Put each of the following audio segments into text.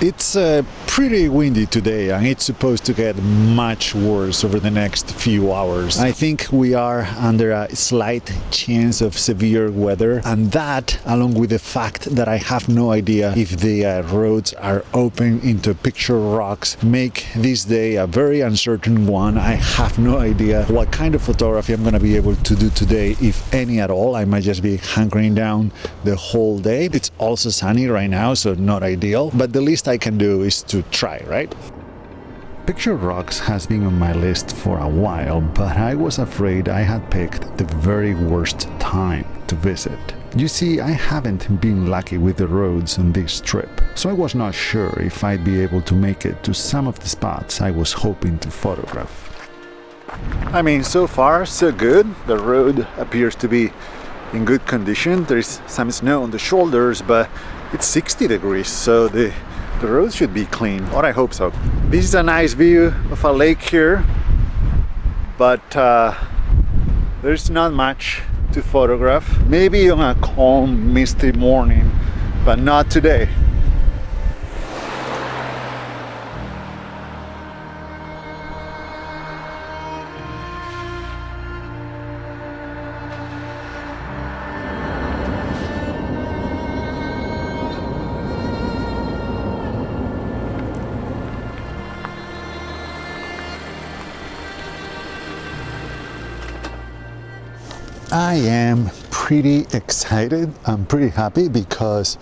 It's pretty windy today, and it's supposed to get much worse over the next few hours. I think we are under a slight chance of severe weather, and that, along with the fact that I have no idea if the roads are open into picture rocks, make this day a very uncertain one. I have no idea what kind of photography I'm going to be able to do today, if any at all. I might just be hunkering down the whole day. It's also sunny right now, so not ideal, but the least I can do is to try, right? Picture rocks has been on my list for a while, but I was afraid I had picked the very worst time to visit. You see, I haven't been lucky with the roads on this trip, so I was not sure if I'd be able to make it to some of the spots I was hoping to photograph. I mean, so far so good. The road appears to be in good condition. There's some snow on the shoulders, but it's 60 degrees, so the road should be clean, or I hope so. This is a nice view of a lake here, but there's not much to photograph. Maybe on a calm, misty morning, but not today. I am pretty excited. I'm pretty happy because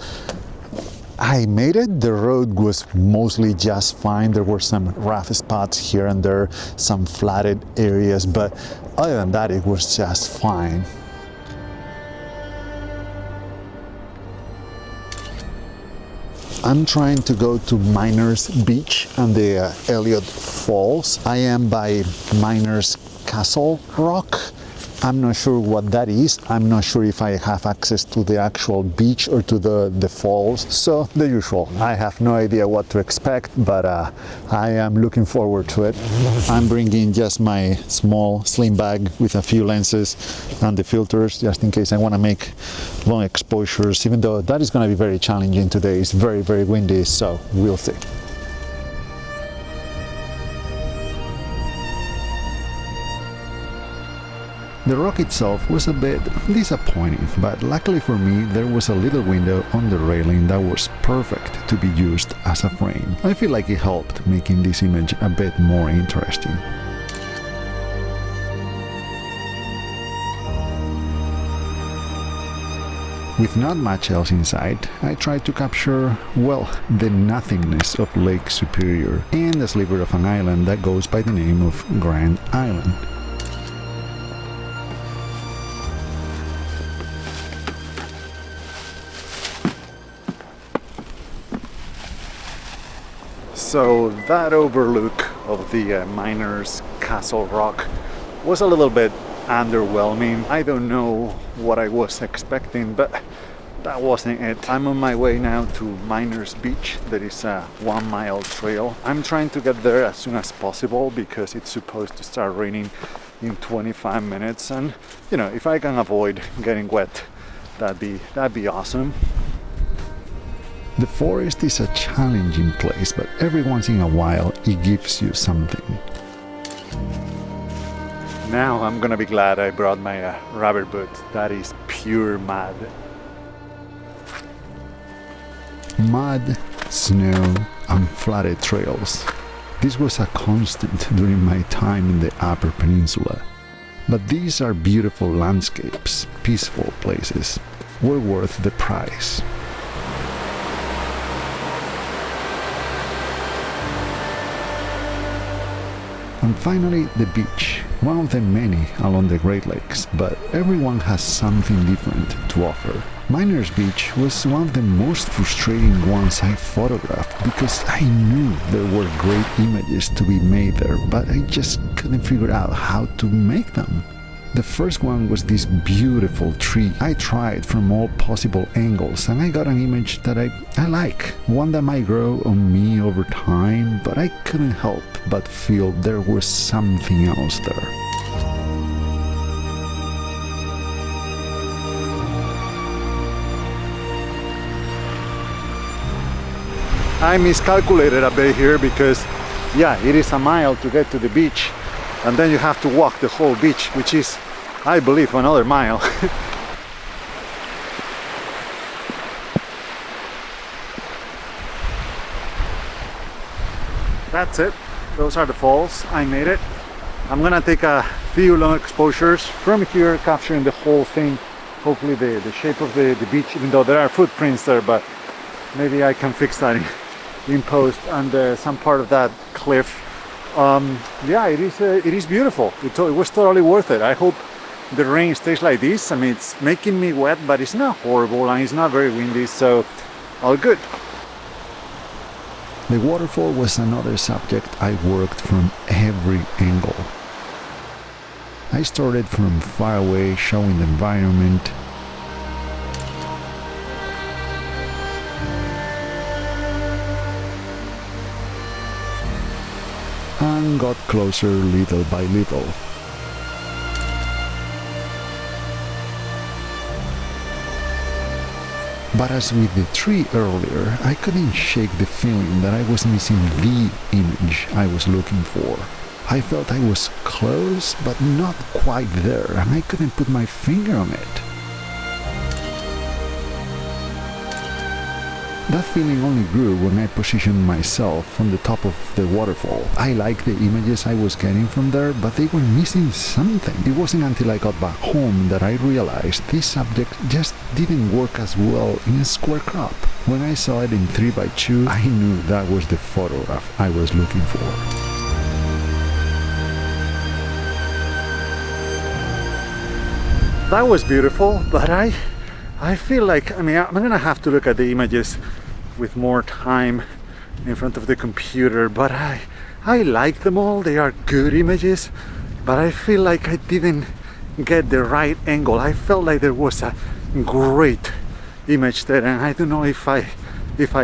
I made it. The road was mostly just fine. There were some rough spots here and there, some flooded areas, but other than that, it was just fine. I'm trying to go to Miners Beach and the Elliott Falls. I am by Miners Castle Rock. I'm not sure what that is. I'm not sure if I have access to the actual beach or to the falls. So the usual. I have no idea what to expect, but I am looking forward to it. I'm bringing just my small slim bag with a few lenses and the filters, just in case I want to make long exposures, even though that is going to be very challenging today. It's very, very windy, so we'll see. The rock itself was a bit disappointing, but luckily for me there was a little window on the railing that was perfect to be used as a frame. I feel like it helped making this image a bit more interesting. With not much else in sight, I tried to capture, well, the nothingness of Lake Superior and a sliver of an island that goes by the name of Grand Island. So that overlook of the Miners Castle Rock was a little bit underwhelming. I don't know what I was expecting, but that wasn't it. I'm on my way now to Miners Beach. There is a 1 mile trail. I'm trying to get there as soon as possible because it's supposed to start raining in 25 minutes, and you know, if I can avoid getting wet, that'd be awesome. The forest is a challenging place, but every once in a while it gives you something. Now I'm gonna be glad I brought my rubber boot. That is pure mud. Mud, snow, and flooded trails. This was a constant during my time in the Upper Peninsula. But these are beautiful landscapes, peaceful places, well worth the price. And finally, the beach, one of the many along the Great Lakes, but everyone has something different to offer. Miners Beach was one of the most frustrating ones I photographed because I knew there were great images to be made there, but I just couldn't figure out how to make them. The first one was this beautiful tree. I tried from all possible angles and I got an image that I like, one that might grow on me over time, but I couldn't help but feel there was something else there. I miscalculated a bit here because, yeah, it is a mile to get to the beach, and then you have to walk the whole beach, which is, I believe, another mile. That's it. Those are the falls. I made it. I'm gonna take a few long exposures from here, capturing the whole thing. Hopefully the shape of the beach, even though there are footprints there, but maybe I can fix that in post, and some part of that cliff. Yeah, it is beautiful. It was totally worth it. I hope the rain stays like this. I mean, it's making me wet, but it's not horrible and it's not very windy, so all good. The waterfall was another subject I worked from every angle. I started from far away, showing the environment, and got closer little by little. But as with the tree earlier, I couldn't shake the feeling that I was missing the image I was looking for. I felt I was close, but not quite there, and I couldn't put my finger on it. That feeling only grew when I positioned myself on the top of the waterfall. I liked the images I was getting from there, but they were missing something. It wasn't until I got back home that I realized this subject just didn't work as well in a square crop. When I saw it in 3x2, I knew that was the photograph I was looking for. That was beautiful, but I feel like, I mean, I'm gonna have to look at the images with more time in front of the computer, but I like them all. They are good images, but I feel like I didn't get the right angle. I felt like there was a great image there, and I don't know if I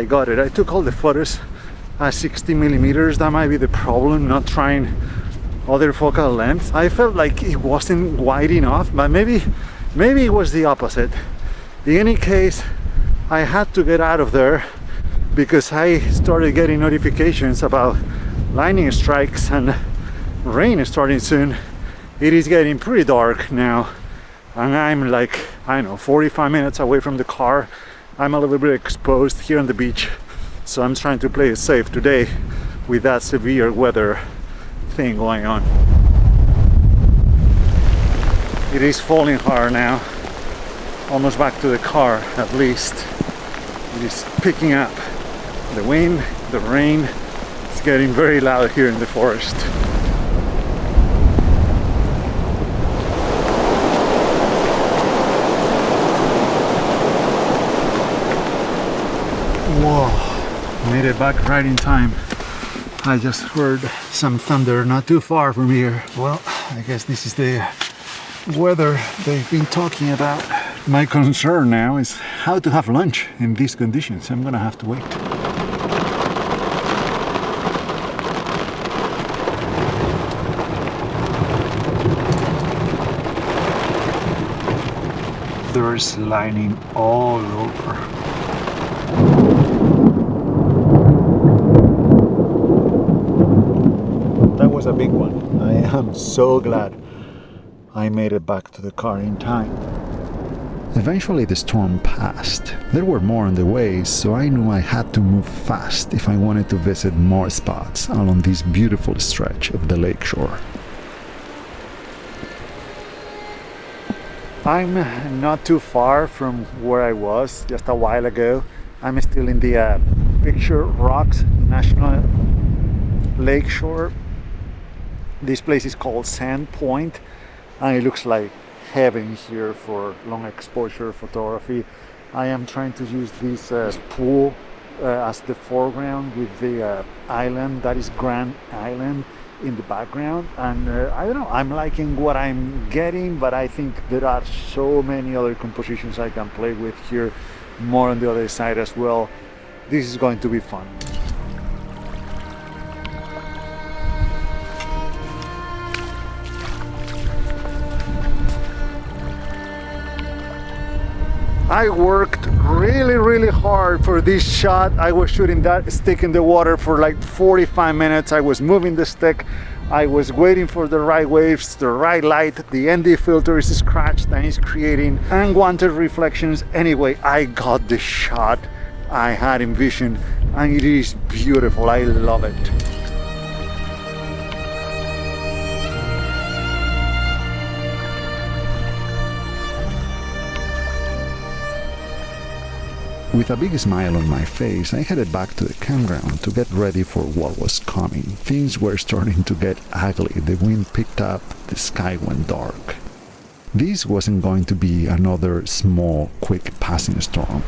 got it. I took all the photos at 60mm. That might be the problem, not trying other focal lengths. I felt like it wasn't wide enough, but maybe it was the opposite. In any case, I had to get out of there because I started getting notifications about lightning strikes and rain starting soon. It is getting pretty dark now, and I'm like, I don't know, 45 minutes away from the car. I'm a little bit exposed here on the beach, so I'm trying to play it safe today with that severe weather thing going on. It is falling hard now. Almost back to the car, at least. It is picking up. The wind, the rain, it's getting very loud here in the forest. Whoa, made it back right in time. I just heard some thunder not too far from here. Well, I guess this is the weather they've been talking about. My concern now is how to have lunch in these conditions. I'm gonna have to wait. There's lightning all over. That was a big one. I am so glad I made it back to the car in time. Eventually the storm passed. There were more on the way, so I knew I had to move fast if I wanted to visit more spots along this beautiful stretch of the lakeshore. I'm not too far from where I was just a while ago. I'm still in the Picture Rocks National Lakeshore. This place is called Sand Point, and it looks like heaven here for long exposure photography. I am trying to use this pool as the foreground with the island, that is Grand Island, in the background, and I don't know, I'm liking what I'm getting, but I think there are so many other compositions I can play with here, more on the other side as well. This is going to be fun. I worked really hard for this shot. I was shooting that stick in the water for like 45 minutes. I was moving the stick. I was waiting for the right waves, the right light. The ND filter is scratched and it's creating unwanted reflections. Anyway, I got the shot I had envisioned and it is beautiful. I love it. With a big smile on my face, I headed back to the campground to get ready for what was coming. Things were starting to get ugly, the wind picked up, the sky went dark. This wasn't going to be another small, quick passing storm.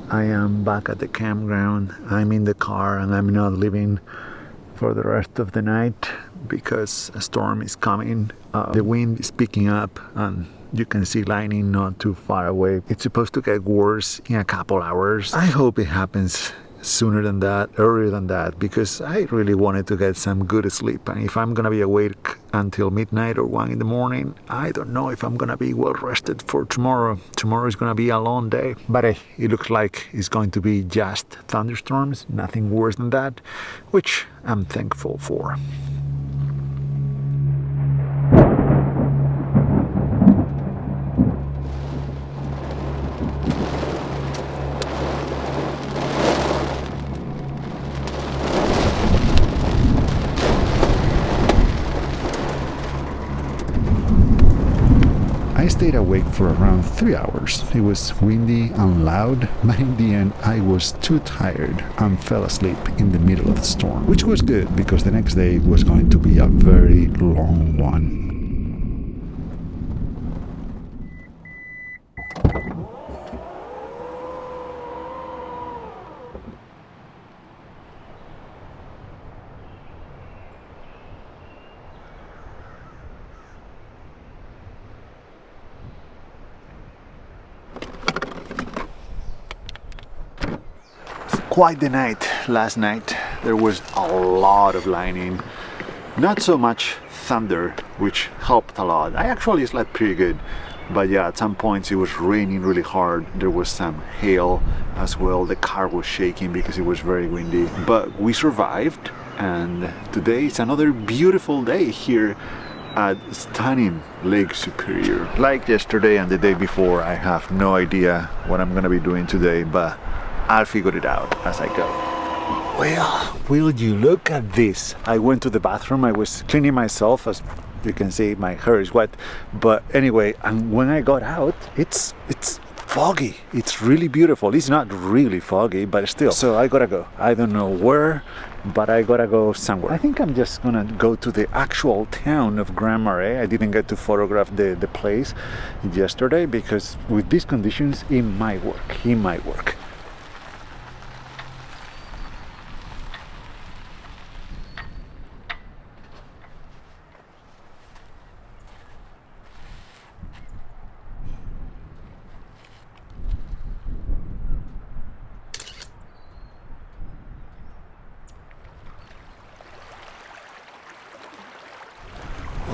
I am back at the campground. I'm in the car and I'm not leaving for the rest of the night because a storm is coming. The wind is picking up and you can see lightning not too far away. It's supposed to get worse in a couple hours. I hope it happens sooner than that, earlier than that, because I really wanted to get some good sleep. And if I'm gonna be awake until midnight or 1 in the morning, I don't know if I'm gonna be well rested for tomorrow. Tomorrow is gonna be a long day, but it looks like it's going to be just thunderstorms, nothing worse than that, which I'm thankful for. I stayed awake for around 3 hours. It was windy and loud, but in the end I was too tired and fell asleep in the middle of the storm, which was good because the next day was going to be a very long one. Quite the night last night. There was a lot of lightning, not so much thunder, which helped a lot. I actually slept pretty good, but yeah, at some points it was raining really hard. There was some hail as well. The car was shaking because it was very windy, but we survived, and today is another beautiful day here at stunning Lake Superior. Like yesterday and the day before, I have no idea what I'm gonna be doing today, but I'll figure it out as I go. Well, will you look at this? I went to the bathroom, I was cleaning myself, as you can see my hair is wet, but anyway, and when I got out, it's foggy. It's really beautiful. It's not really foggy, but still. So I gotta go. I don't know where, but I gotta go somewhere. I think I'm just gonna go to the actual town of Grand Marais. I didn't get to photograph the place yesterday because with these conditions, it might work. It might work.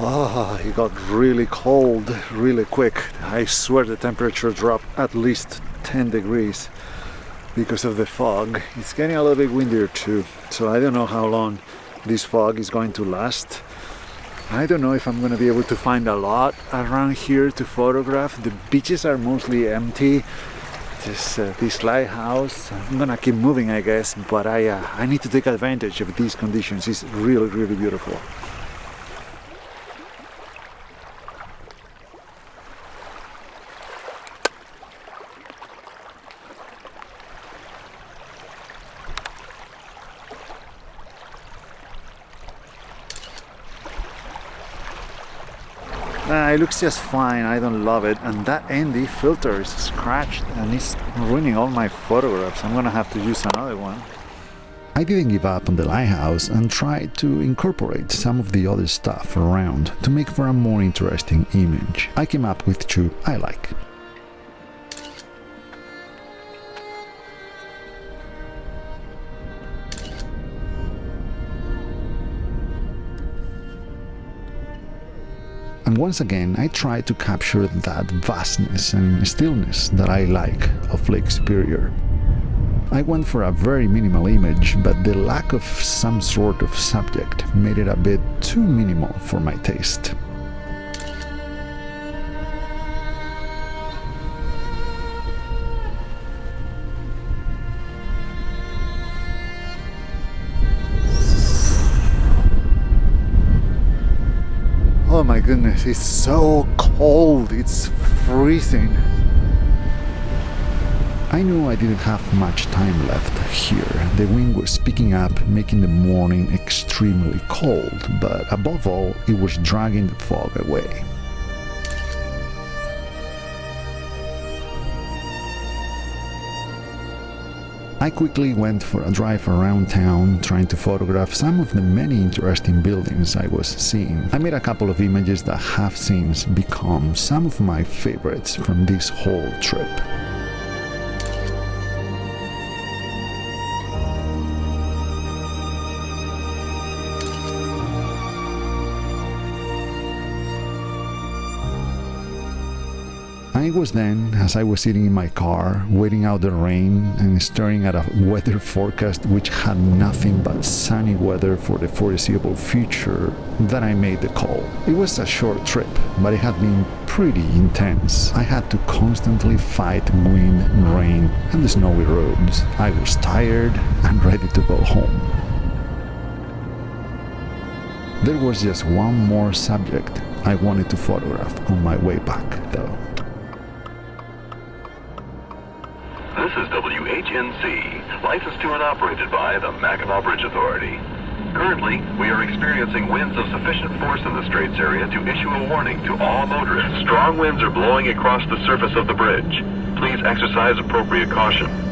Oh, it got really cold really quick. I swear the temperature dropped at least 10 degrees because of the fog. It's getting a little bit windier too, so I don't know how long this fog is going to last. I don't know if I'm going to be able to find a lot around here to photograph. The beaches are mostly empty. This lighthouse, I'm gonna keep moving, I guess, but I need to take advantage of these conditions. It's really, really beautiful. It looks just fine. I don't love it, and that ND filter is scratched and it's ruining all my photographs. I'm gonna have to use another one. I didn't give up on the lighthouse and tried to incorporate some of the other stuff around to make for a more interesting image. I came up with two I like. And once again, I tried to capture that vastness and stillness that I like of Lake Superior. I went for a very minimal image, but the lack of some sort of subject made it a bit too minimal for my taste. Oh my goodness, it's so cold, it's freezing. I knew I didn't have much time left here. The wind was picking up, making the morning extremely cold, but above all, it was dragging the fog away. I quickly went for a drive around town, trying to photograph some of the many interesting buildings I was seeing. I made a couple of images that have since become some of my favorites from this whole trip. It was then, as I was sitting in my car, waiting out the rain and staring at a weather forecast which had nothing but sunny weather for the foreseeable future, that I made the call. It was a short trip, but it had been pretty intense. I had to constantly fight wind and rain and the snowy roads. I was tired and ready to go home. There was just one more subject I wanted to photograph on my way back, though. This is WHNC, licensed to and operated by the Mackinac Bridge Authority. Currently, we are experiencing winds of sufficient force in the Straits area to issue a warning to all motorists. Strong winds are blowing across the surface of the bridge. Please exercise appropriate caution.